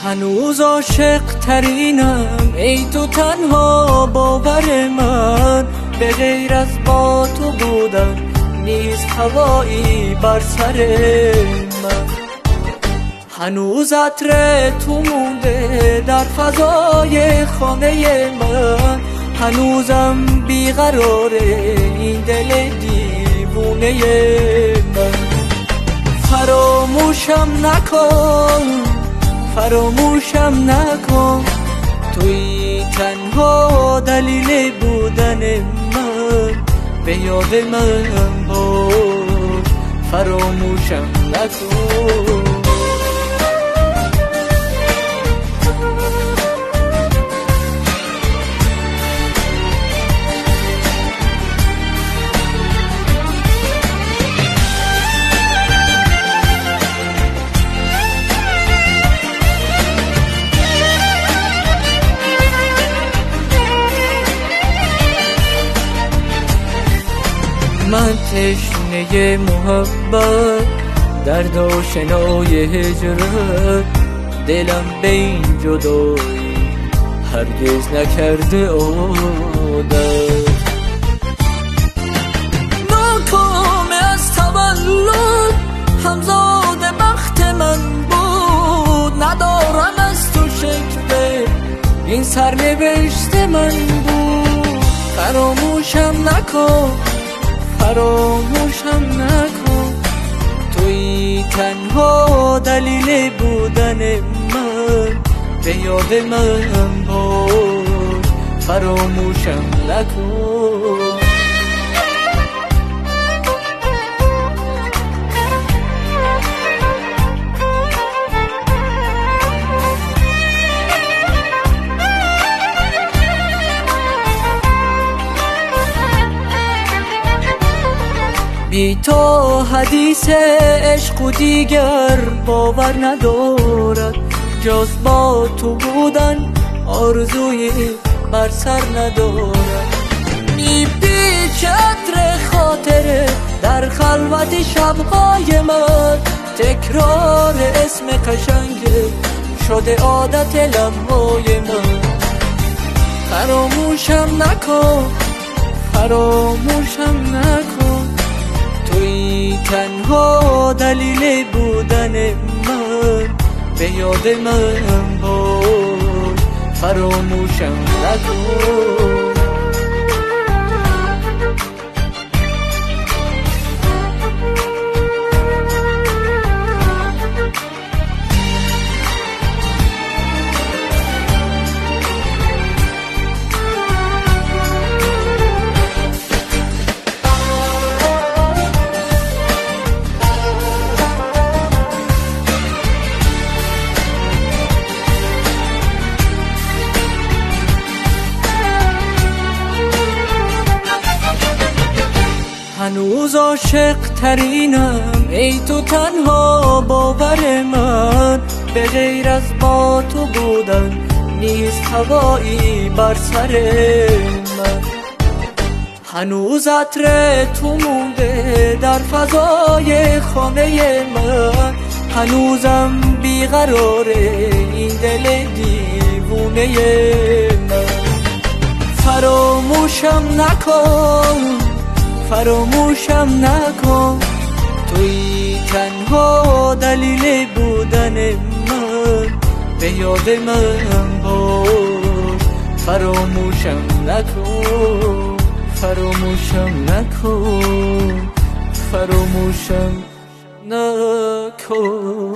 هنوز عاشق ترینم ای تو تنها باور من، به غیر از با تو بودن نیست هوایی بر سر من. هنوز عطر تو مونده در فضای خانه من، هنوزم بیقراره این دل دیوونه من. فراموشم نکن، فراموشم نکن، توی تنها دلیل بودن من، به یاد من باش، فراموشم نکن. من تشنه محبت، درد و شنای هجرت، دلم به این جدایی هرگز نکرده عادت. ناکام از تولد همزاد بخت من بود، ندارم از تو شکوه این سرنوشت من بود. فراموشم نکن، فراموشم نکن، توی تنها دلیل بودن من، به یاد من باش، فراموشم نکن. بی تو حدیث عشق و دیگر باور ندارد، جز با تو بودن آرزوی بر سر ندارد. میپیچ عطر خاطره در خلوت شبهای من، تکرار اسم قشنگه شده عادت لبهای من. فراموشم نکن، فراموشم نکن، توی تنها دلیل بودن من، به یاد من باش، فراموشم نکن. هنوز عاشق ترینم ای تو تنها باور من، به غیر از با تو بودن نیست هوایی بر سر من. هنوز عطر تو مونده در فضای خانه من، هنوزم بیقراره این دل دیوونه من. فراموشم نکن، فراموشم نکن، توی تنها دلیل بودن من، به یاد من باش، فراموشم نکن، فراموشم نکن، فراموشم نکن.